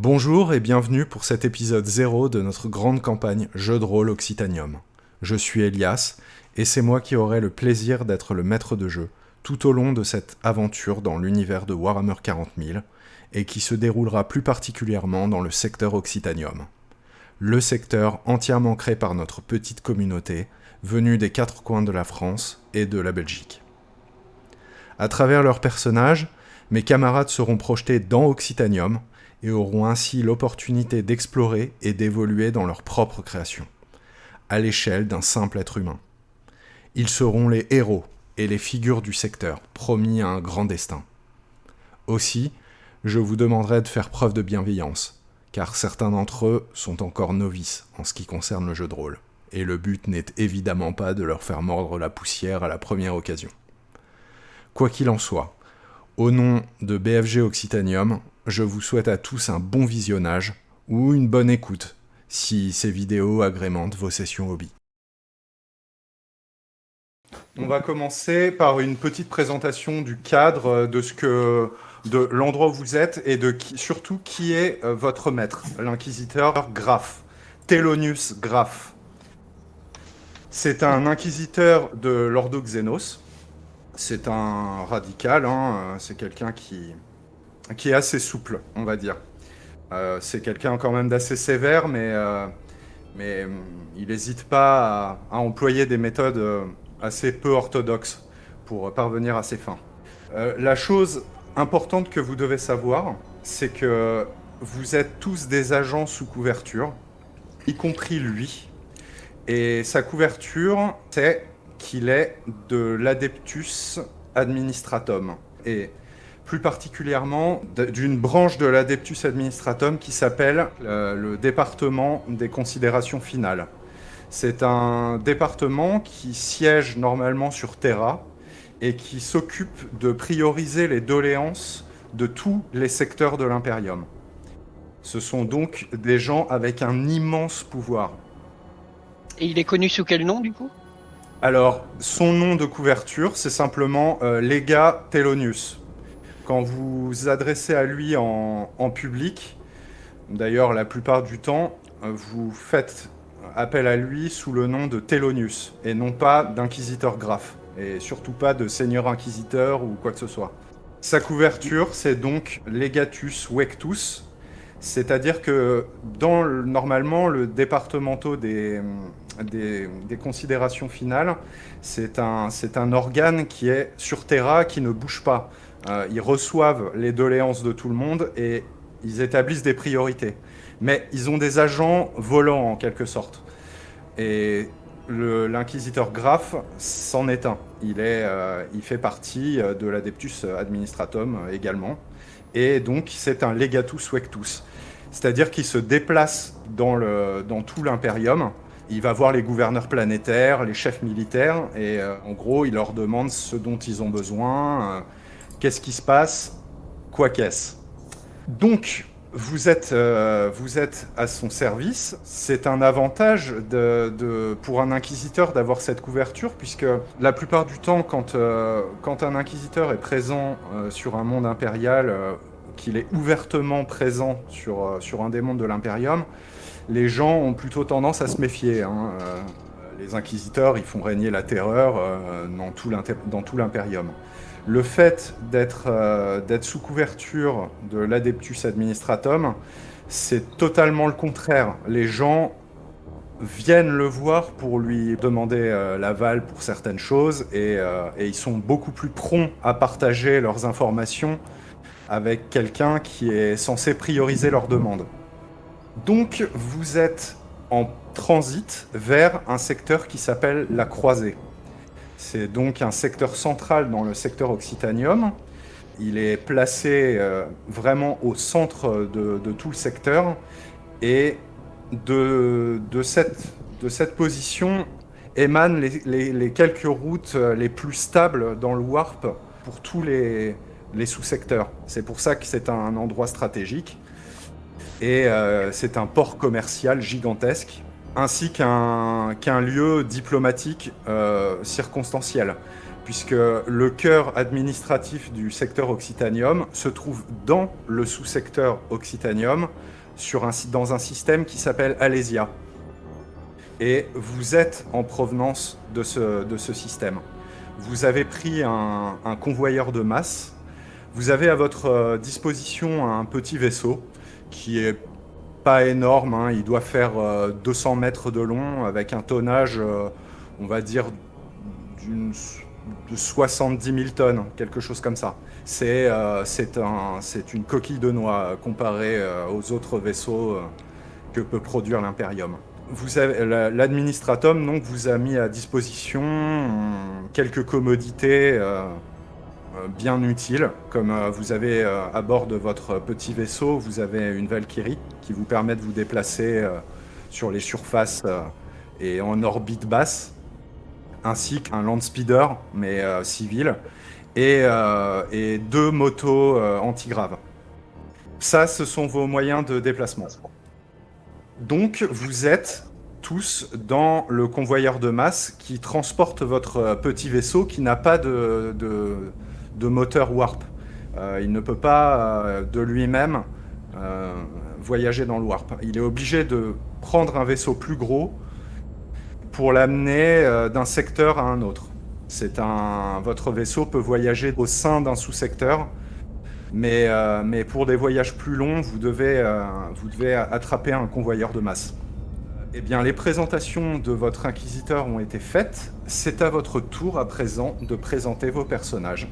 Bonjour et bienvenue pour cet épisode 0 de notre grande campagne Jeux de rôle Occitanium. Je suis Elias et c'est moi qui aurai le plaisir d'être le maître de jeu tout au long de cette aventure dans l'univers de Warhammer 40 000 et qui se déroulera plus particulièrement dans le secteur Occitanium. Le secteur entièrement créé par notre petite communauté venue des quatre coins de la France et de la Belgique. À travers leurs personnages, mes camarades seront projetés dans Occitanium et auront ainsi l'opportunité d'explorer et d'évoluer dans leur propre création, à l'échelle d'un simple être humain. Ils seront les héros et les figures du secteur, promis à un grand destin. Aussi, je vous demanderai de faire preuve de bienveillance, car certains d'entre eux sont encore novices en ce qui concerne le jeu de rôle, et le but n'est évidemment pas de leur faire mordre la poussière à la première occasion. Quoi qu'il en soit, au nom de BFG Occitanium, je vous souhaite à tous un bon visionnage ou une bonne écoute si ces vidéos agrémentent vos sessions hobby. On va commencer par une petite présentation du cadre de l'endroit où vous êtes et surtout qui est votre maître, l'inquisiteur Graf, Thelonious Graf. C'est un inquisiteur de l'Ordo Xenos. C'est un radical, c'est quelqu'un qui est assez souple, on va dire. C'est quelqu'un quand même d'assez sévère, mais il n'hésite pas à employer des méthodes assez peu orthodoxes pour parvenir à ses fins. La chose importante que vous devez savoir, c'est que vous êtes tous des agents sous couverture, y compris lui. Et sa couverture, c'est qu'il est de l'Adeptus Administratum. Et plus particulièrement d'une branche de l'Adeptus Administratum qui s'appelle le département des considérations finales. C'est un département qui siège normalement sur Terra et qui s'occupe de prioriser les doléances de tous les secteurs de l'Imperium. Ce sont donc des gens avec un immense pouvoir. Et il est connu sous quel nom, du coup ? Alors, son nom de couverture, c'est simplement Lega Thelonious. Quand vous vous adressez à lui en public, d'ailleurs la plupart du temps, vous faites appel à lui sous le nom de Thelonious, et non pas d'inquisiteur Graf, et surtout pas de seigneur inquisiteur ou quoi que ce soit. Sa couverture, c'est donc Legatus Vectus, c'est-à-dire que normalement, le départementaux des considérations finales, c'est un organe qui est sur Terra, qui ne bouge pas. Ils reçoivent les doléances de tout le monde et ils établissent des priorités. Mais ils ont des agents volants, en quelque sorte. Et l'inquisiteur Graf s'en est un. Il fait partie de l'Adeptus Administratum également. Et donc, c'est un Legatus Vectus. C'est-à-dire qu'il se déplace dans tout l'Imperium. Il va voir les gouverneurs planétaires, les chefs militaires, et en gros, il leur demande ce dont ils ont besoin, qu'est-ce qui se passe, quoi qu'est-ce. Donc, vous êtes à son service. C'est un avantage pour un inquisiteur d'avoir cette couverture, puisque la plupart du temps, quand un inquisiteur est présent sur un monde impérial, qu'il est ouvertement présent sur un des mondes de l'Imperium, les gens ont plutôt tendance à se méfier. Les inquisiteurs, ils font régner la terreur dans tout l'Imperium. Le fait d'être sous couverture de l'Adeptus Administratum, c'est totalement le contraire. Les gens viennent le voir pour lui demander l'aval pour certaines choses et ils sont beaucoup plus prompts à partager leurs informations avec quelqu'un qui est censé prioriser leurs demandes. Donc, vous êtes en transit vers un secteur qui s'appelle la Croisée. C'est donc un secteur central dans le secteur Occitanium. Il est placé vraiment au centre de tout le secteur. Et de cette position émanent les quelques routes les plus stables dans le Warp pour tous les sous-secteurs. C'est pour ça que c'est un endroit stratégique. Et c'est un port commercial gigantesque, ainsi qu'un lieu diplomatique circonstanciel, puisque le cœur administratif du secteur Occitanium se trouve dans le sous-secteur Occitanium, dans un système qui s'appelle Alésia. Et vous êtes en provenance de ce système. Vous avez pris un convoyeur de masse. Vous avez à votre disposition un petit vaisseau qui est pas énorme, hein. Il doit faire 200 mètres de long avec un tonnage, on va dire, de 70 000 tonnes, quelque chose comme ça. C'est une coquille de noix comparée aux autres vaisseaux que peut produire l'Imperium. L'administratum donc vous a mis à disposition quelques commodités bien utiles, comme vous avez à bord de votre petit vaisseau, vous avez une Valkyrie qui vous permet de vous déplacer sur les surfaces et en orbite basse, ainsi qu'un land speeder, mais civil, et 2 motos antigraves. Ça, ce sont vos moyens de déplacement. Donc, vous êtes tous dans le convoyeur de masse qui transporte votre petit vaisseau qui n'a pas de moteur warp. Il ne peut pas de lui-même voyager dans le warp. Il est obligé de prendre un vaisseau plus gros pour l'amener d'un secteur à un autre. Votre vaisseau peut voyager au sein d'un sous-secteur, mais pour des voyages plus longs, vous devez attraper un convoyeur de masse. Eh bien, les présentations de votre inquisiteur ont été faites. C'est à votre tour à présent de présenter vos personnages.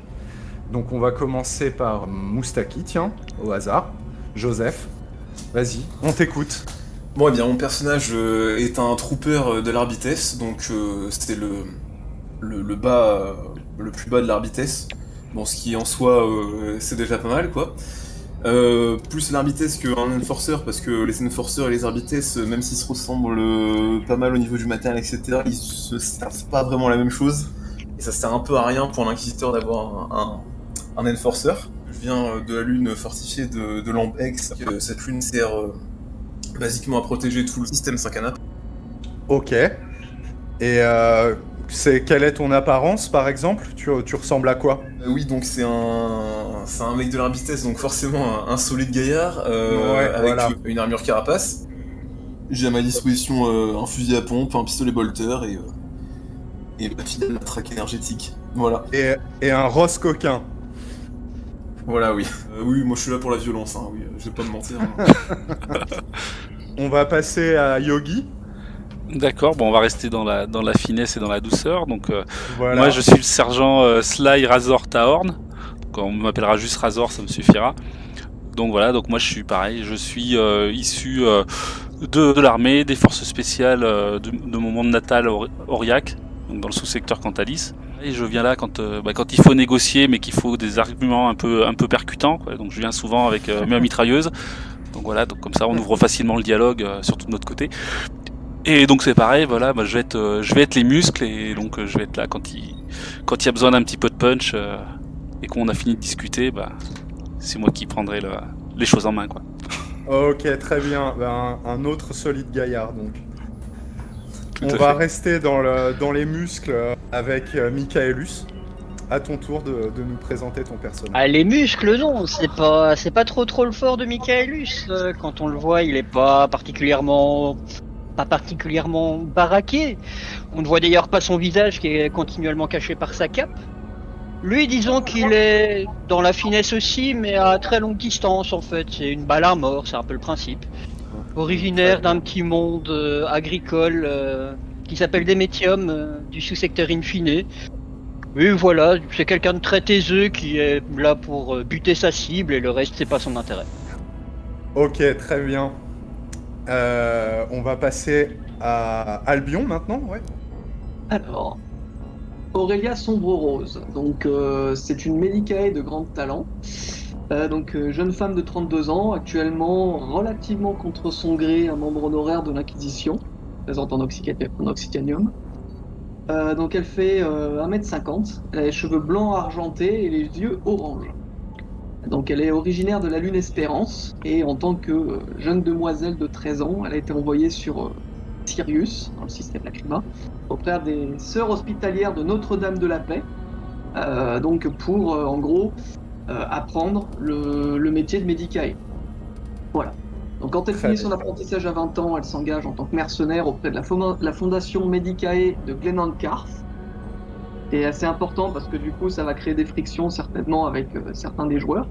Donc on va commencer par Moustaki, tiens, au hasard. Joseph, vas-y, on t'écoute. Bon, eh bien, mon personnage est un trooper de l'Arbites, donc c'était le plus bas de l'Arbites. Bon, ce qui en soi, c'est déjà pas mal, quoi. Plus l'Arbites qu'un Enforcer, parce que les Enforcers et les Arbites, même s'ils se ressemblent pas mal au niveau du matériel, etc., ils se servent pas vraiment la même chose. Et ça sert un peu à rien pour l'Inquisiteur d'avoir un Enforcer. Je viens de la lune fortifiée de Lambex. Cette lune sert basiquement à protéger tout le système 5-canap. Ok. Et quelle est ton apparence, par exemple ? Tu ressembles à quoi ? Oui, donc c'est un mec de l'Arbites, donc forcément un solide gaillard, avec une armure carapace. J'ai à ma disposition un fusil à pompe, un pistolet bolter et ma fidèle matraque énergétique. Voilà. Et un Ross coquin. Voilà, oui. Oui, moi je suis là pour la violence, hein, oui, je vais pas me mentir. On va passer à Yogi. D'accord, bon, on va rester dans la finesse et dans la douceur. Donc, voilà. Moi, je suis le sergent Sly Razor Tahorn. Donc, on m'appellera juste Razor, ça me suffira. Donc voilà, donc moi je suis pareil, je suis issu de l'armée, des forces spéciales de mon monde natal Aurillac, donc dans le sous-secteur Cantalis. Et je viens là quand il faut négocier, mais qu'il faut des arguments un peu percutants, quoi. Donc je viens souvent avec mes mitrailleuses. Donc voilà, donc comme ça on ouvre facilement le dialogue, surtout de notre côté. Et donc c'est pareil, voilà, je vais être les muscles, et donc je vais être là quand il y a besoin d'un petit peu de punch et qu'on a fini de discuter, c'est moi qui prendrai les choses en main, quoi. Ok, très bien. Un autre solide gaillard, donc. On va rester dans les muscles avec Michaelus. À ton tour de nous présenter ton personnage. Ah, les muscles, non, c'est pas trop le fort de Michaelus. Quand on le voit, il est pas particulièrement baraqué. On ne voit d'ailleurs pas son visage qui est continuellement caché par sa cape. Lui, disons qu'il est dans la finesse aussi, mais à très longue distance en fait. C'est une balle à mort, c'est un peu le principe. Originaire d'un petit monde agricole qui s'appelle Demetium, du sous-secteur Infine. Oui, voilà, c'est quelqu'un de très taiseux qui est là pour buter sa cible, et le reste, c'est pas son intérêt. Ok, très bien. On va passer à Albion maintenant, ouais. Alors, Aurélia Sombre Rose, donc c'est une Médicae de grand talent, jeune femme de 32 ans, actuellement relativement contre son gré un membre honoraire de l'Inquisition, présente en Occitanium. Donc elle fait 1m50, elle a les cheveux blancs argentés et les yeux orange. Donc elle est originaire de la Lune Espérance, et en tant que jeune demoiselle de 13 ans, elle a été envoyée sur Sirius, dans le système Lacrima, auprès des sœurs hospitalières de Notre-Dame de la Paix, donc pour en gros apprendre le métier de Medicae. Voilà. Donc quand elle Très finit son bien. apprentissage à 20 ans, elle s'engage en tant que mercenaire auprès de la fondation Medicae de Glenancarth. C'est assez important parce que du coup ça va créer des frictions certainement avec certains des joueurs.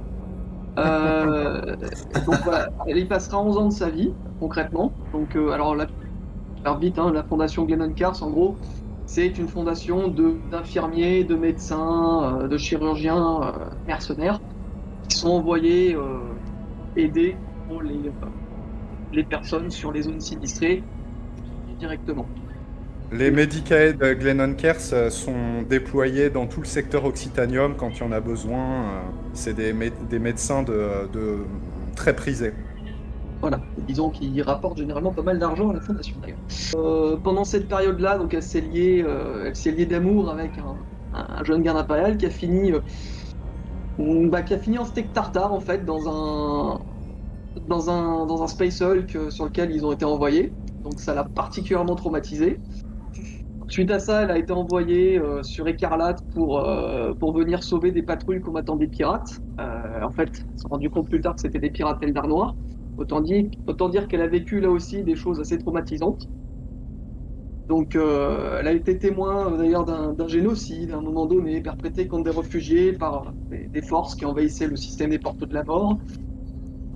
Donc voilà, elle y passera 11 ans de sa vie concrètement. Donc alors vite, hein, la fondation Glenancarth en gros c'est une fondation d'infirmiers, de médecins, de chirurgiens mercenaires qui sont envoyés aider pour les personnes sur les zones sinistrées directement. Les Medicae de Glenancarth sont déployés dans tout le secteur Occitanium quand il y en a besoin. C'est des médecins de très prisés. Voilà, disons qu'ils rapportent généralement pas mal d'argent à la fondation d'ailleurs. Pendant cette période-là, donc elle s'est liée d'amour avec un jeune garde impérial qui a fini en steak tartare en fait dans un Space Hulk sur lequel ils ont été envoyés. Donc ça l'a particulièrement traumatisée. Suite à ça, elle a été envoyée sur Écarlate pour venir sauver des patrouilles combattant des pirates. En fait, elle s'est rendu compte plus tard que c'était des pirates Eldar noirs. Autant dire qu'elle a vécu là aussi des choses assez traumatisantes. Donc elle a été témoin d'ailleurs d'un génocide à un moment donné, perpétré contre des réfugiés par des forces qui envahissaient le système des portes de la mort.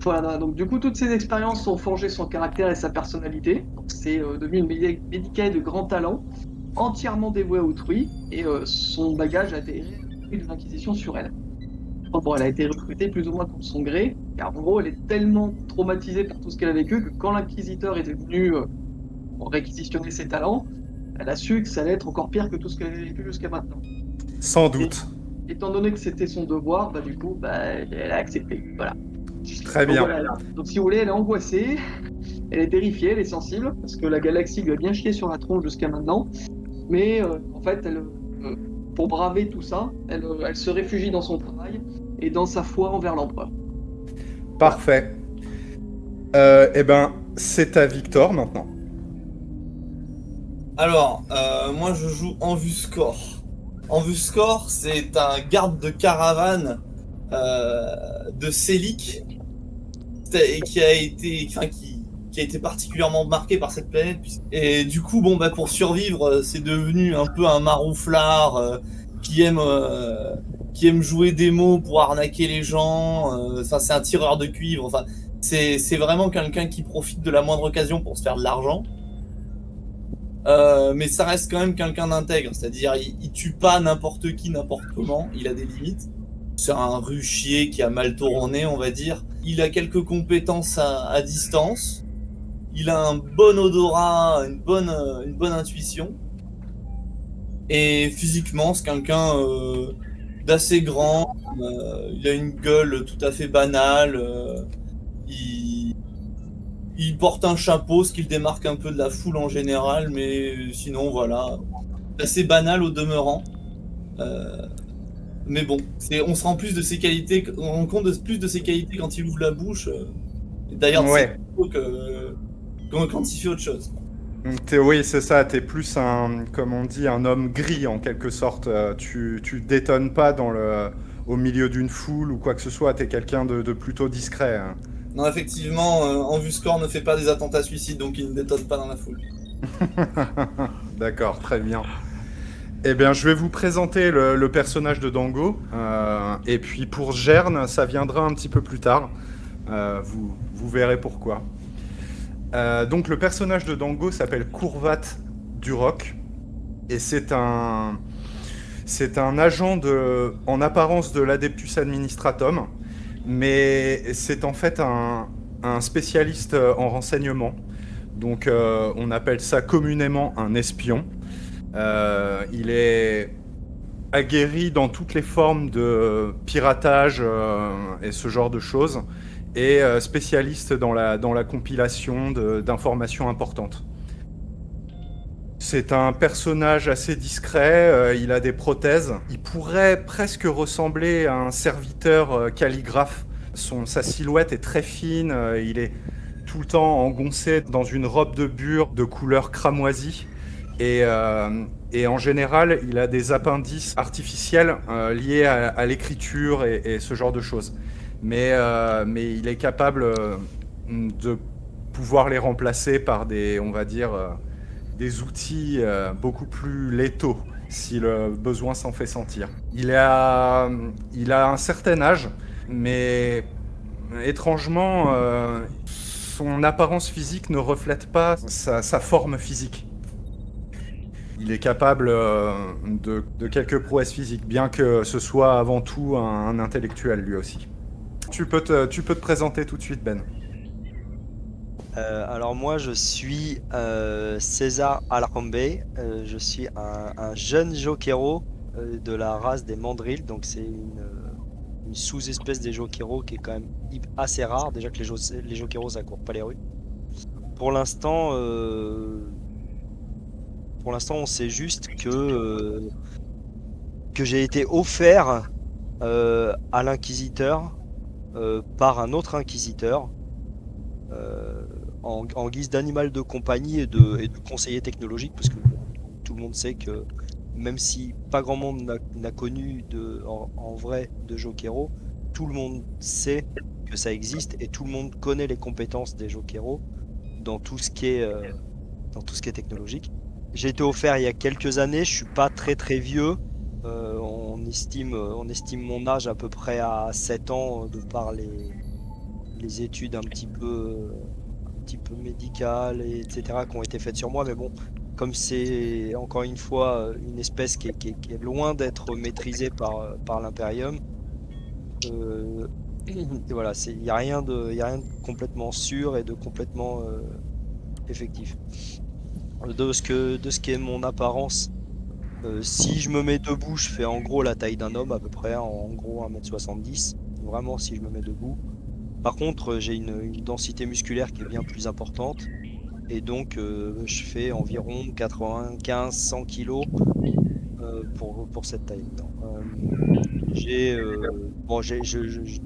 Voilà, donc du coup toutes ces expériences ont forgé son caractère et sa personnalité. C'est devenu une Medicae de grand talent, entièrement dévouée à autrui, et son bagage a été hérité de l'Inquisition sur elle. Bon, elle a été recrutée plus ou moins contre son gré, car en gros elle est tellement traumatisée par tout ce qu'elle a vécu que quand l'inquisiteur est venu réquisitionner ses talents, elle a su que ça allait être encore pire que tout ce qu'elle avait vécu jusqu'à maintenant. Sans doute. Et, étant donné que c'était son devoir, du coup, elle a accepté. Voilà. Très bien. Donc, voilà. Donc si vous voulez, elle est angoissée, elle est terrifiée, elle est sensible, parce que la galaxie lui a bien chié sur la tronche jusqu'à maintenant. Mais en fait, pour braver tout ça, elle se réfugie dans son travail et dans sa foi envers l'empereur. Parfait. Eh ben, c'est à Victor maintenant. Alors, moi je joue Envuscor. Envuscor, c'est un garde de caravane de Célic et qui a été particulièrement marqué par cette planète. Et du coup, pour survivre, c'est devenu un peu un marouflard qui aime jouer des mots pour arnaquer les gens. C'est un tireur de cuivre. Enfin, c'est vraiment quelqu'un qui profite de la moindre occasion pour se faire de l'argent. Mais ça reste quand même quelqu'un d'intègre, c'est-à-dire il tue pas n'importe qui, n'importe comment, il a des limites. C'est un ruchier qui a mal tourné, on va dire. Il a quelques compétences à distance. Il a un bon odorat, une bonne intuition. Et physiquement, c'est quelqu'un d'assez grand. Il a une gueule tout à fait banale. Il porte un chapeau, ce qui le démarque un peu de la foule en général, mais sinon, voilà. Assez banal au demeurant. Mais bon, on se rend plus de ses qualités, on rend compte plus de ses qualités quand il ouvre la bouche. D'ailleurs, Ouais. c'est plutôt que quand il fait autre chose. Oui, c'est ça, t'es plus comme on dit, un homme gris en quelque sorte. Tu détonnes pas au milieu d'une foule ou quoi que ce soit, t'es quelqu'un de plutôt discret. Hein. Non, effectivement, Envuscor ne fait pas des attentats suicides, donc il ne détonne pas dans la foule. D'accord, très bien. Eh bien, je vais vous présenter le personnage de Dango. Et puis pour Gern, ça viendra un petit peu plus tard. Vous verrez pourquoi. Donc le personnage de Dango s'appelle Courvat Duroc. Et c'est un agent en apparence de l'Adeptus Administratum. Mais c'est en fait un spécialiste en renseignement. Donc on appelle ça communément un espion. Il est aguerri dans toutes les formes de piratage et ce genre de choses, et spécialiste dans la compilation d'informations importantes. C'est un personnage assez discret, il a des prothèses. Il pourrait presque ressembler à un serviteur calligraphe. Sa silhouette est très fine, il est tout le temps engoncé dans une robe de bure de couleur cramoisie. Et en général, il a des appendices artificiels liés à l'écriture et ce genre de choses. Mais il est capable de pouvoir les remplacer par on va dire, des outils beaucoup plus létaux, si le besoin s'en fait sentir. Il a un certain âge, mais étrangement, son apparence physique ne reflète pas sa forme physique. Il est capable de quelques prouesses physiques, bien que ce soit avant tout un intellectuel lui aussi. Tu peux te présenter tout de suite, Ben. Alors moi je suis César Alarcombe, je suis un jeune Jokero de la race des mandrills, donc c'est une sous-espèce des Jokero qui est quand même assez rare, déjà que les Jokero ça court pas les rues. Pour l'instant on sait juste que j'ai été offert à l'inquisiteur par un autre inquisiteur en guise d'animal de compagnie et de conseiller technologique, parce que tout le monde sait que même si pas grand monde n'a connu en vrai de Jokero, tout le monde sait que ça existe et tout le monde connaît les compétences des Jokero dans tout ce qui est technologique. J'ai été offert il y a quelques années, je suis pas très très vieux, on estime mon âge à peu près à 7 ans de par les études un petit peu médicales, etc. qui ont été faites sur moi, mais bon, comme c'est encore une fois une espèce qui est loin d'être maîtrisée par l'Imperium, voilà, il n'y a rien de complètement sûr et de complètement effectif. De ce qu'est mon apparence, si je me mets debout, je fais en gros la taille d'un homme à peu près, en gros 1m70, vraiment si je me mets debout. Par contre, j'ai une densité musculaire qui est bien plus importante, et donc je fais environ 95-100 kg pour cette taille. J'ai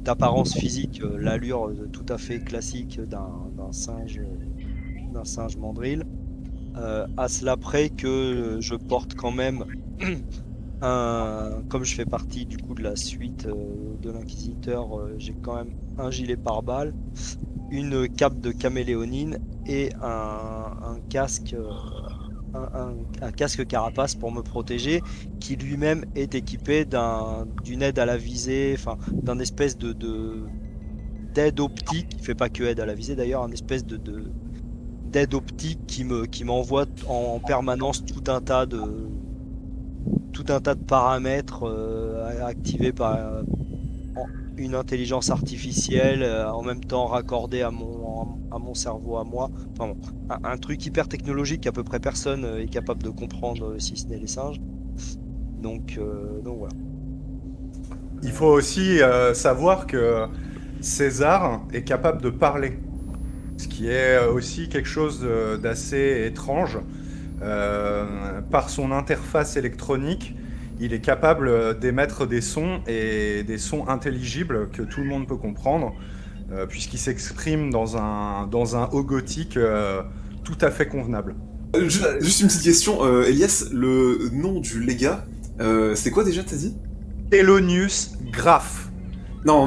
d'apparence physique l'allure tout à fait classique d'un singe mandrill. À cela près que je porte quand même comme je fais partie du coup de la suite de l'inquisiteur, j'ai quand même un gilet pare-balles, une cape de caméléonine et un casque un casque carapace pour me protéger, qui lui-même est équipé d'une aide à la visée, enfin d'un espèce d'aide optique, qui fait pas que aide à la visée d'ailleurs, un espèce d'aide optique qui m'envoie en permanence tout un tas de paramètres activés par une intelligence artificielle, en même temps raccordée à mon cerveau à moi. Enfin bon, un truc hyper technologique qu'à peu près personne est capable de comprendre, si ce n'est les singes. Donc voilà. Il faut aussi savoir que César est capable de parler, ce qui est aussi quelque chose d'assez étrange. Par son interface électronique, il est capable d'émettre des sons, et des sons intelligibles que tout le monde peut comprendre, puisqu'il s'exprime dans un haut gothique tout à fait convenable. Juste une petite question, Elias, le nom du légat, c'est quoi déjà, t'as dit? Thelonious Graf. Non,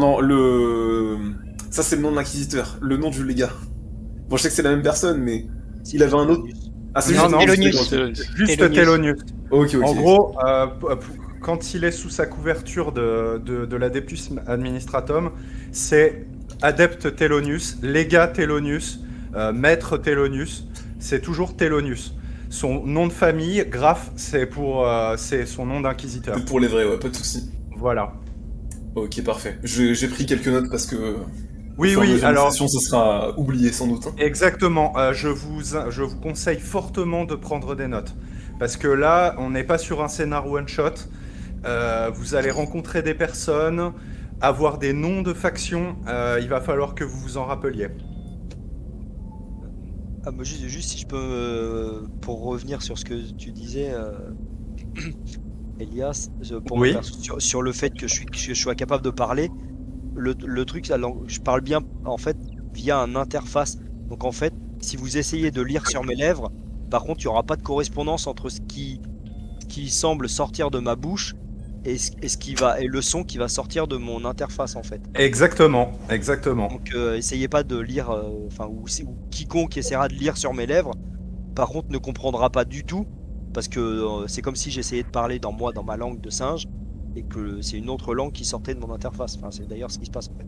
ça c'est le nom de l'inquisiteur, le nom du légat. Bon, je sais que c'est la même personne, mais il avait un autre... Ah, c'est Non, juste Juste Thelonious. Ok. En gros, quand il est sous sa couverture de l'Adeptus Administratum, c'est Adepte Thelonious, Légat Thelonious, Maître Thelonious, c'est toujours Thelonious. Son nom de famille, Graf, c'est son nom d'inquisiteur. Pour les vrais, ouais, pas de soucis. Voilà. Ok, parfait. J'ai pris quelques notes parce que... Oui, alors... ça sera oublié sans doute. Hein. Exactement. Je vous conseille fortement de prendre des notes. Parce que là, on n'est pas sur un scénar one-shot. Vous allez rencontrer des personnes, avoir des noms de factions. Il va falloir que vous vous en rappeliez. Ah, bah juste si je peux, pour revenir sur ce que tu disais, Elias, pour Oui. me faire sur le fait que je sois capable de parler, le truc, je parle bien en fait via un interface. Donc en fait, si vous essayez de lire sur mes lèvres, Par contre, il n'y aura pas de correspondance entre ce qui semble sortir de ma bouche et le son qui va sortir de mon interface en fait. Exactement. Donc essayez pas de lire, ou quiconque essaiera de lire sur mes lèvres, par contre ne comprendra pas du tout, parce que c'est comme si j'essayais de parler dans ma langue de singe, et que c'est une autre langue qui sortait de mon interface. Enfin, c'est d'ailleurs ce qui se passe en fait.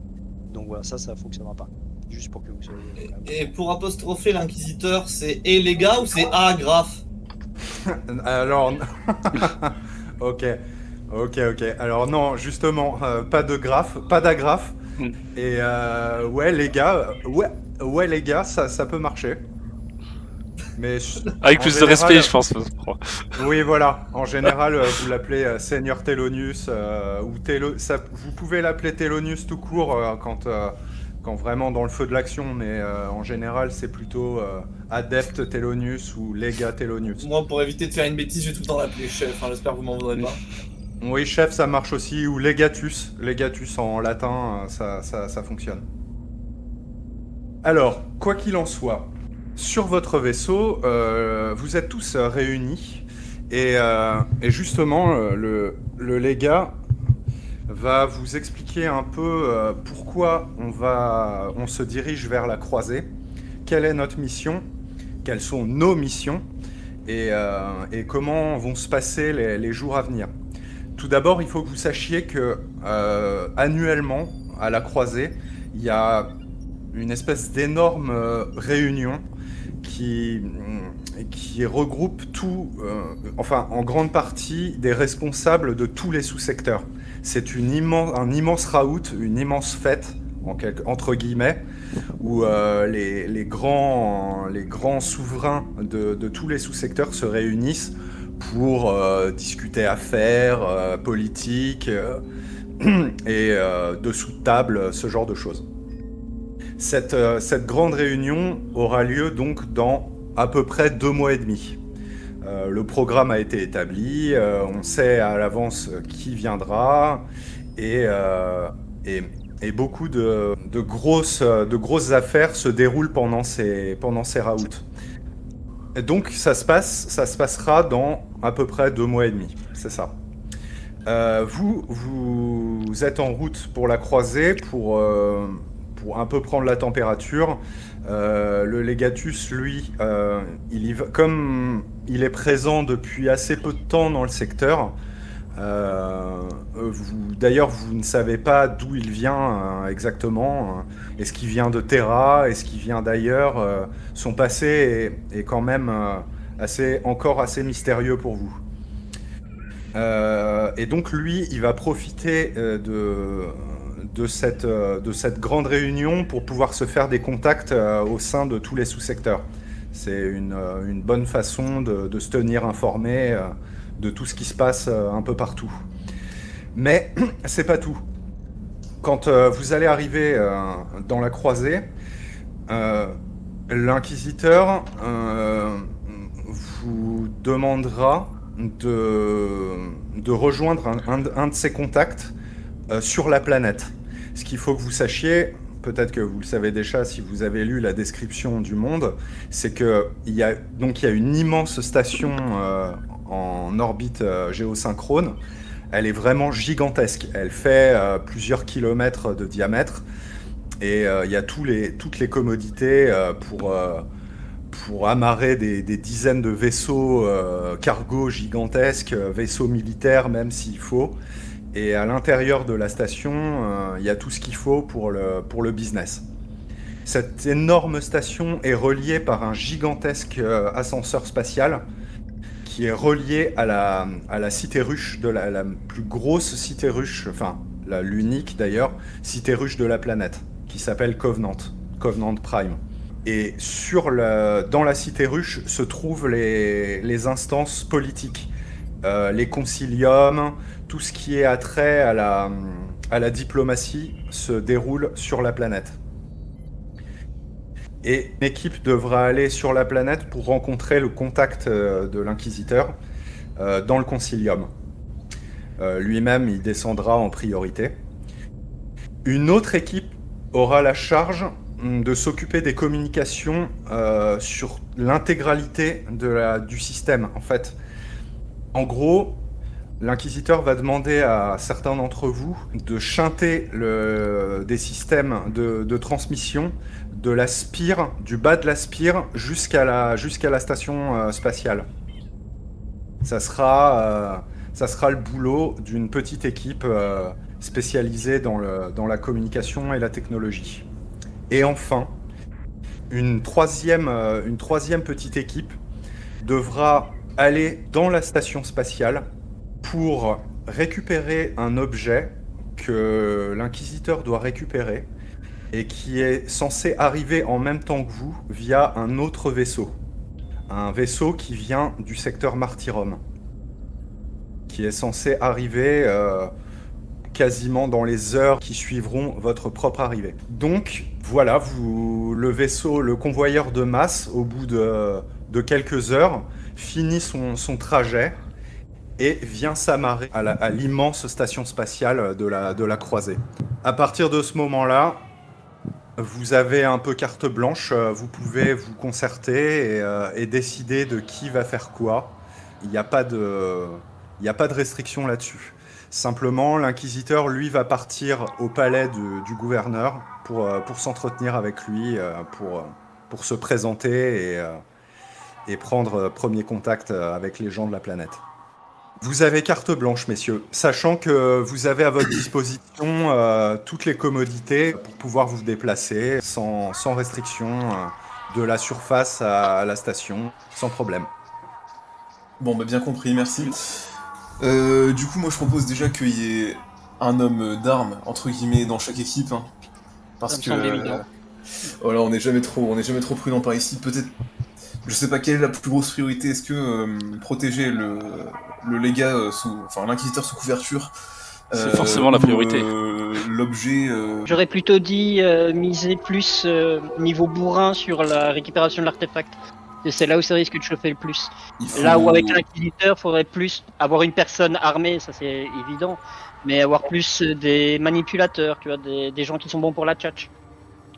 Donc voilà, ça fonctionnera pas. Juste pour que vous soyez... Et pour apostropher l'inquisiteur, c'est et les gars ou c'est agraphe? Alors, ok. Alors non, justement, pas d'agrafe. Mm. Et ouais les gars, ça peut marcher. Mais Avec en plus de général, respect, je pense. Oui, voilà. En général, vous l'appelez Seigneur Thelonius ou vous pouvez l'appeler Thelonius tout court quand vraiment dans le feu de l'action, mais en général, c'est plutôt Adepte Thelonius ou Légat Thelonius. Moi, pour éviter de faire une bêtise, je vais tout le temps l'appeler chef. Enfin, j'espère que vous m'en voudrez pas. Oui, chef, ça marche aussi, ou Legatus. Legatus en latin, ça fonctionne. Alors, quoi qu'il en soit, sur votre vaisseau, vous êtes tous réunis, et justement, le légat va vous expliquer un peu pourquoi on se dirige vers la croisée, quelle est notre mission, quelles sont nos missions, et comment vont se passer les jours à venir. Tout d'abord, il faut que vous sachiez que annuellement, à la croisée, il y a une espèce d'énorme réunion qui regroupe en grande partie des responsables de tous les sous-secteurs. C'est un immense raout, une immense fête, entre guillemets, où les grands souverains de tous les sous-secteurs se réunissent pour discuter affaires, politique et dessous de table, ce genre de choses. Cette grande réunion aura lieu donc dans à peu près 2 mois et demi. Le programme a été établi, on sait à l'avance qui viendra, et beaucoup de grosses affaires se déroulent pendant ces routs. Et donc ça se passera dans à peu près 2 mois et demi, c'est ça. Vous êtes en route pour la croisée, pour un peu prendre la température. Le Legatus, lui, comme il est présent depuis assez peu de temps dans le secteur, d'ailleurs, vous ne savez pas d'où il vient exactement. Est-ce qu'il vient de Terra? Est-ce qu'il vient d'ailleurs? Son passé est quand même encore assez mystérieux pour vous. Et donc lui, il va profiter de cette grande réunion pour pouvoir se faire des contacts au sein de tous les sous-secteurs. C'est une bonne façon de se tenir informé de tout ce qui se passe un peu partout. Mais c'est pas tout. Quand vous allez arriver dans la croisée, l'inquisiteur vous demandera de rejoindre un de ses contacts sur la planète. Ce qu'il faut que vous sachiez, peut-être que vous le savez déjà si vous avez lu la description du monde, c'est qu'il y a une immense station en orbite géosynchrone. Elle est vraiment gigantesque. Elle fait plusieurs kilomètres de diamètre, et il y a toutes les commodités pour amarrer des dizaines de vaisseaux cargo gigantesques, vaisseaux militaires même s'il faut. Et à l'intérieur de la station, il y a tout ce qu'il faut pour le business. Cette énorme station est reliée par un gigantesque ascenseur spatial qui est relié à la cité ruche, la plus grosse cité ruche, enfin l'unique d'ailleurs, cité ruche de la planète, qui s'appelle Covenant Prime. Et dans la cité ruche se trouvent les instances politiques, les conciliums, tout ce qui est attrait à la diplomatie se déroule sur la planète. Et une équipe devra aller sur la planète pour rencontrer le contact de l'inquisiteur dans le concilium. Lui-même, il descendra en priorité. Une autre équipe aura la charge de s'occuper des communications sur l'intégralité du système. En fait, en gros, l'inquisiteur va demander à certains d'entre vous de shunter des systèmes de transmission de la spire, du bas de la spire jusqu'à la station spatiale. Ça sera le boulot d'une petite équipe spécialisée dans la communication et la technologie. Et enfin, une troisième petite équipe devra aller dans la station spatiale pour récupérer un objet que l'inquisiteur doit récupérer et qui est censé arriver en même temps que vous via un autre vaisseau. Un vaisseau qui vient du secteur Martyrum, qui est censé arriver quasiment dans les heures qui suivront votre propre arrivée. Donc voilà, le vaisseau, le convoyeur de masse, au bout de quelques heures, finit son trajet et vient s'amarrer à l'immense station spatiale de la Croisée. À partir de ce moment-là, vous avez un peu carte blanche, vous pouvez vous concerter et décider de qui va faire quoi. Il n'y a pas de restriction là-dessus. Simplement, l'inquisiteur, lui, va partir au palais du gouverneur pour s'entretenir avec lui, pour se présenter et prendre premier contact avec les gens de la planète. Vous avez carte blanche, messieurs, sachant que vous avez à votre disposition toutes les commodités pour pouvoir vous déplacer sans restriction de la surface à la station, sans problème. Bon, bah bien compris, merci. Du coup, moi je propose déjà qu'il y ait un homme d'armes, entre guillemets, dans chaque équipe. Hein, parce Ça me semble que. évident. Voilà, on n'est jamais trop prudent par ici. Peut-être. Je sais pas quelle est la plus grosse priorité. Est-ce que protéger le légat enfin l'inquisiteur sous couverture. C'est forcément la priorité. L'objet. J'aurais plutôt dit miser plus niveau bourrin sur la récupération de l'artefact. Et c'est là où ça risque de chauffer le plus. Là où avec l'inquisiteur, il faudrait plus avoir une personne armée, ça c'est évident, mais avoir plus des manipulateurs, tu vois, des gens qui sont bons pour la tchatch.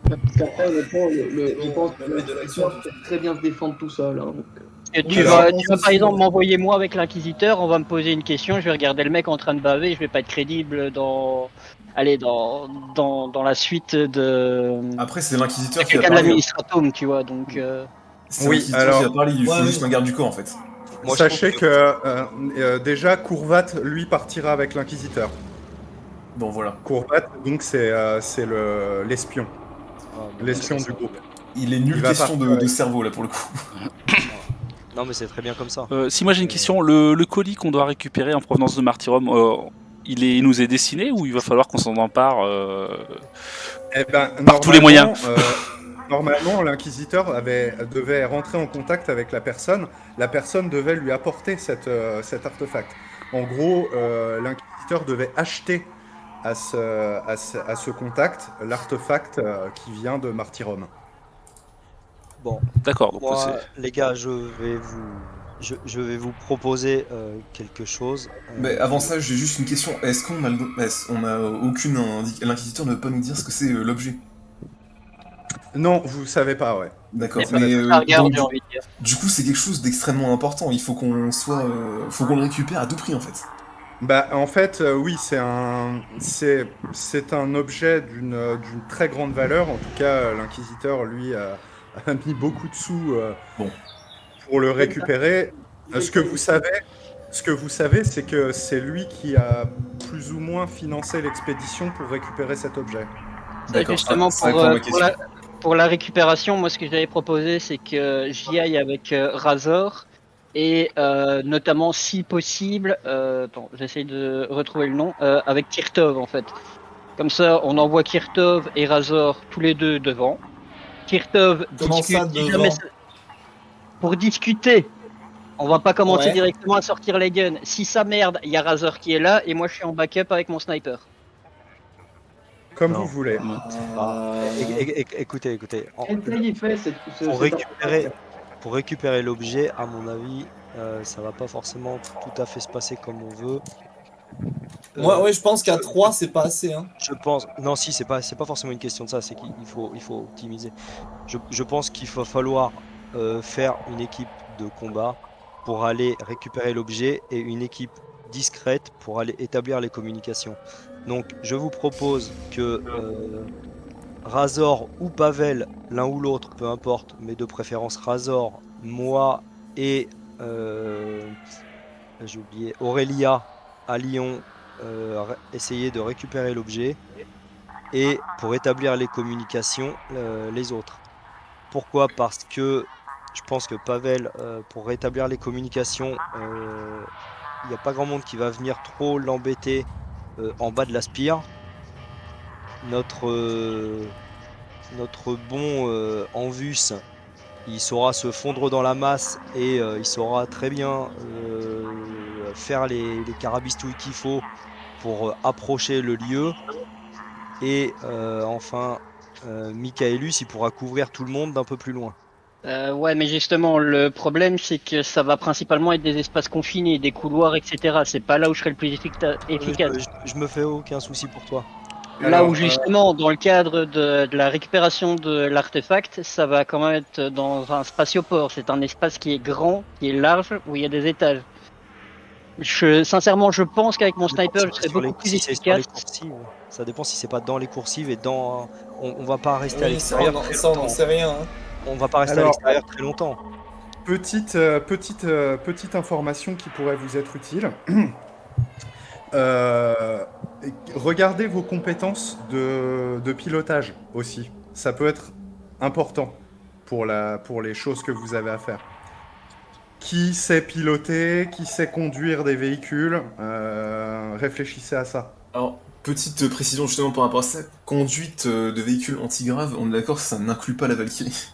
Parce qu'après, honnêtement, je pense que l'inquisiteur peut très bien se défendre tout seul. Hein, donc... Et tu vas par exemple m'envoyer moi avec l'inquisiteur, on va me poser une question, je vais regarder le mec en train de baver, je vais pas être crédible dans la suite de. Après, c'est l'inquisiteur qui quelqu'un a de parlé. l'administratum, tu vois, donc. C'est Oui, l'inquisiteur alors- qui a parlé, il faut Ouais, juste oui. un garde du corps en fait. Moi, je Sachez trouve que déjà, Courvat, lui, partira avec l'inquisiteur. Bon, voilà. Courvat, donc, c'est l'espion. Ah, non, L'espion mais du ça, groupe. Il est nul Il va question partir de cerveau là pour le coup. Non, mais c'est très bien comme ça. Si moi j'ai une question, le colis qu'on doit récupérer en provenance de Martyrum, il nous est destiné ou il va falloir qu'on s'en empare Eh ben, Par tous les moyens. Normalement, l'inquisiteur devait rentrer en contact avec la personne. La personne devait lui apporter cet artefact. En gros, l'inquisiteur devait acheter à ce contact l'artefact qui vient de Martyrum. Bon, D'accord, donc moi, c'est... les gars, je vais vous proposer quelque chose. Mais avant ça, j'ai juste une question. Est-ce qu'on a aucune l'inquisiteur ne veut pas nous dire ce que c'est l'objet? Non, vous savez pas, ouais. D'accord. Mais Mais ça regarde, donc, j'ai envie de dire. du coup, c'est quelque chose d'extrêmement important. Il faut qu'on le récupère à tout prix en fait. Bah, en fait, oui, c'est un objet d'une très grande valeur. En tout cas, l'inquisiteur, lui, a mis beaucoup de sous Bon. pour le récupérer. Ce que vous savez, c'est que c'est lui qui a plus ou moins financé l'expédition pour récupérer cet objet. D'accord. Justement, ça répond à ma question. pour la récupération, moi ce que j'avais proposé, c'est que j'y aille avec Razor et notamment, si possible, attends, j'essaye de retrouver le nom, avec Kirtov en fait. Comme ça, on envoie Kirtov et Razor tous les deux devant. Kirtov Comment discute, ça, si devant jamais pour discuter. On va pas commencer Ouais. directement à sortir les guns. Si ça merde, il y a Razor qui est là et moi je suis en backup avec mon sniper. Comme Non. vous voulez. Écoutez, Quelle taille il fait pour récupérer l'objet, à mon avis, ça va pas forcément tout à fait se passer comme on veut. Moi, ouais, je pense qu'à 3, c'est pas assez. Hein. Je pense. Non, si, c'est pas forcément une question de ça, c'est qu'il faut optimiser. Je pense qu'il va falloir faire une équipe de combat pour aller récupérer l'objet et une équipe discrète pour aller établir les communications. Donc, je vous propose que Razor ou Pavel, l'un ou l'autre, peu importe, mais de préférence Razor, moi et j'ai oublié Aurélia à Lyon, essayer de récupérer l'objet et pour établir les communications, les autres. Pourquoi? Parce que je pense que Pavel, pour rétablir les communications, il n'y a pas grand monde qui va venir trop l'embêter en bas de la spire. Notre bon Anvus, il saura se fondre dans la masse et il saura très bien faire les carabistouilles qu'il faut pour approcher le lieu. Et enfin, Michaelus, il pourra couvrir tout le monde d'un peu plus loin. Ouais, mais justement, le problème, c'est que ça va principalement être des espaces confinés, des couloirs, etc. C'est pas là où je serai le plus efficace. Je me fais aucun souci pour toi. Là Alors, où justement, dans le cadre de la récupération de l'artefact, ça va quand même être dans un spatioport. C'est un espace qui est grand, qui est large, où il y a des étages. Sincèrement, je pense qu'avec mon sniper, je serais beaucoup plus Si c'est sur les efficace. coursives, ça dépend si c'est pas dans les coursives et dans. On va pas rester à Oui, l'extérieur. très ça, on n'en longtemps. sait rien. Hein. On va pas rester à Alors, l'extérieur très longtemps. Petite information qui pourrait vous être utile. Euh, Regardez vos compétences de pilotage aussi. Ça peut être important pour les choses que vous avez à faire. Qui sait piloter, qui sait conduire des véhicules, réfléchissez à ça. Alors, petite précision justement par rapport à ça, conduite de véhicules antigraves, on est d'accord, ça n'inclut pas la Valkyrie.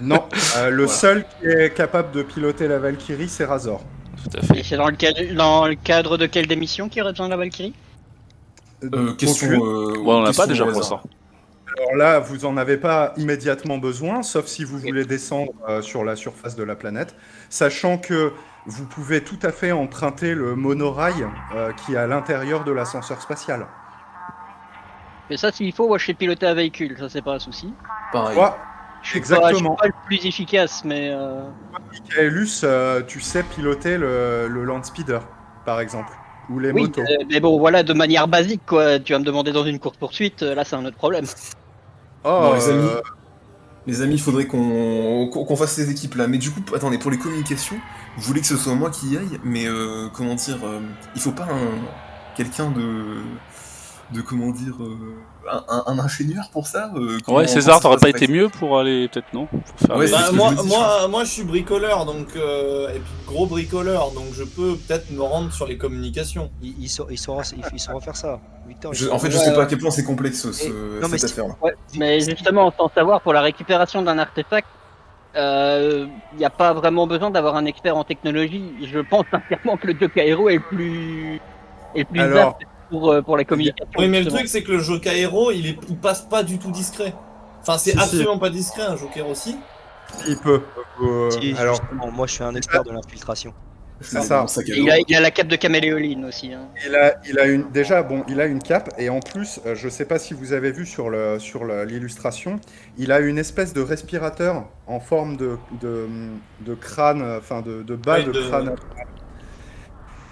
Non, le Voilà. seul qui est capable de piloter la Valkyrie, c'est Razor. Tout à fait. Et c'est dans le cadre de quelle des missions qu'il y aurait besoin de la Valkyrie? Question. Aucune. Bon, on l'a question pas déjà au pour hasard. l'instant. Alors là, vous en avez pas immédiatement besoin, sauf si vous voulez descendre sur la surface de la planète, sachant que vous pouvez tout à fait emprunter le monorail qui est à l'intérieur de l'ascenseur spatial. Et ça, s'il faut, moi je sais piloter un véhicule, ça c'est pas un souci. Pareil. Toi, Je suis exactement. pas le plus efficace, mais Michaelus, tu sais piloter le land speeder, par exemple, ou les oui, motos. mais bon, voilà, de manière basique, quoi. Tu vas me demander dans une course poursuite, là c'est un autre problème. Oh, Bon, les amis, il faudrait qu'on fasse ces équipes là. Mais du coup, attendez, pour les communications, vous voulez que ce soit moi qui y aille, mais comment dire, il faut pas quelqu'un de comment dire, un ingénieur pour ça Ouais, César, t'aurais pas été mieux pour aller, peut-être, non? Pour faire Ouais, les- c'est Bah, ce que moi, je me dis. moi, je suis bricoleur, donc et puis gros bricoleur, donc je peux peut-être me rendre sur les communications. Il saura faire ça. Victor, En fait, je sais pas à quel point c'est complexe non, mais cette si- affaire-là. Ouais, mais justement, sans savoir, pour la récupération d'un artefact, il n'y a pas vraiment besoin d'avoir un expert en technologie. Je pense sincèrement que le Joker Hero est le plus Alors, apte pour la communication. Oui, mais le justement. truc, c'est que le Jokaero, il passe pas du tout discret. Enfin, c'est Si, absolument pas discret, un Joker aussi. il peut. Si, Alors, justement, moi je suis un expert de l'infiltration. c'est ça. Mon sac à Et dos. il a la cape de caméléoline aussi. Hein. Il a une cape et en plus, je sais pas si vous avez vu sur l'illustration, il a une espèce de respirateur en forme de crâne, enfin de bas Oui, de crâne.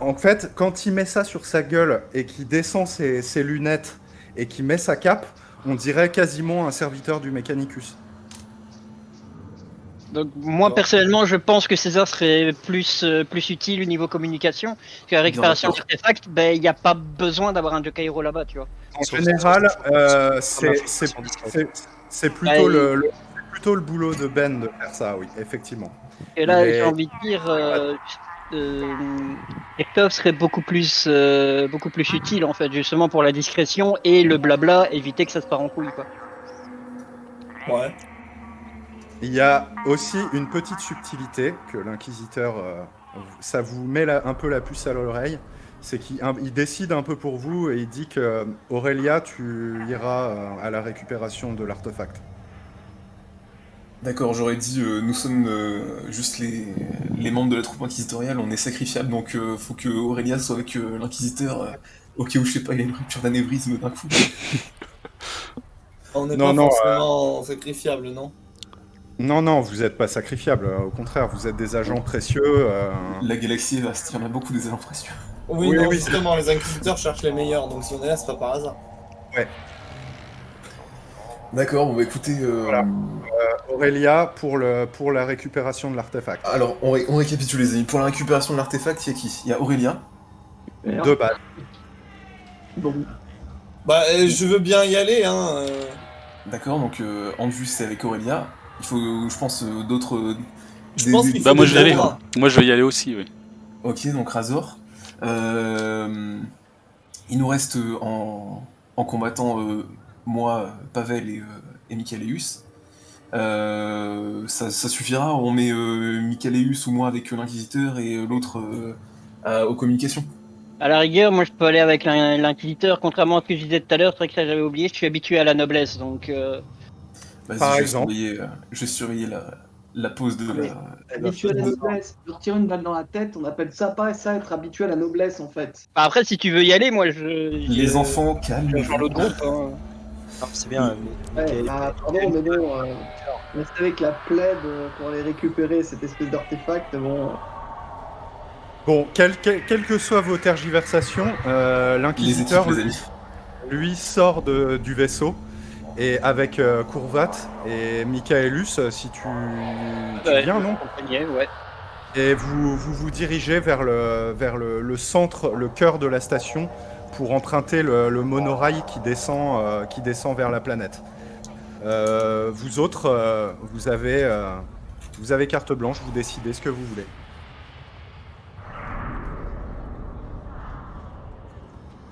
En fait, quand il met ça sur sa gueule et qu'il descend ses lunettes et qu'il met sa cape, on dirait quasiment un serviteur du Mechanicus. Donc moi D'accord. personnellement, je pense que César serait plus utile au niveau communication. Parce que la récupération d'accord. d'artefacts, ben il n'y a pas besoin d'avoir un Joker Hero là-bas, tu vois. En Sauf- général, sauf l'infiltration discrète. c'est plutôt Ouais, c'est plutôt le boulot de Ben de faire ça, oui, effectivement. Et là, Mais- j'ai envie de dire, Tektoff serait beaucoup plus utile en fait, justement pour la discrétion et le blabla, éviter que ça se part en couille, quoi. Ouais. Il y a aussi une petite subtilité que l'inquisiteur, ça vous met un peu la puce à l'oreille, c'est qu'il décide un peu pour vous et il dit que Aurélia, tu iras à la récupération de l'artefact. D'accord, j'aurais dit, nous sommes juste les membres de la troupe inquisitoriale, on est sacrifiables, donc faut que Aurélia soit avec l'inquisiteur, au cas où, je sais pas, il y a une rupture d'anévrisme d'un coup. On n'est Non, pas non, forcément sacrifiable, non? Non, vous n'êtes pas sacrifiable. Au contraire, vous êtes des agents précieux. La galaxie est vaste, il y en a beaucoup des agents précieux. Oui, Oui, non, oui. justement, les inquisiteurs cherchent les meilleurs, donc si on est là, c'est pas par hasard. D'accord, bon bah écoutez, Voilà. Aurélia, pour la récupération de l'artefact. alors on récapitule les amis, pour la récupération de l'artefact, il y a qui? Il y a Aurélia, De base. Bon, Bah, je veux bien y aller, hein. d'accord, donc Anvus c'est avec Aurélia, il faut, je pense, d'autres... Je pense qu'il faut Bah moi des je vais y aller. bras. Moi je vais y aller aussi, oui. Ok, donc Razor. Il nous reste en combattant moi, Pavel et Michaeus. Ça suffira, on met Michaeus ou moi avec l'inquisiteur et l'autre aux communications. À la rigueur, moi je peux aller avec l'inquisiteur, contrairement à ce que je disais tout à l'heure, c'est vrai que ça j'avais oublié, je suis habitué à la noblesse, donc Vas-y, Par je vais exemple. surveiller la pose de Mais- la... habitué à la noblesse, leur tirer une balle dans la tête, on appelle ça pas ça être habitué à la noblesse en fait. Bah, après si tu veux y aller, moi Les enfants, je vais calme. dans l'autre groupe. Hein. Non, c'est bien. Ouais, Michael- bah, pardon, mais bon, on savait avec la plaide pour aller récupérer cette espèce d'artefact, bon. Bon, quelles que soient vos tergiversations, Les l'inquisiteur, équipes, les amis. lui, sort du vaisseau. Et avec Courvat et Michaelus, si tu Ouais, viens, non? accompagné, ouais. Et vous dirigez vers le centre, le cœur de la station, pour emprunter le monorail qui descend vers la planète. Vous autres, vous avez carte blanche, vous décidez ce que vous voulez.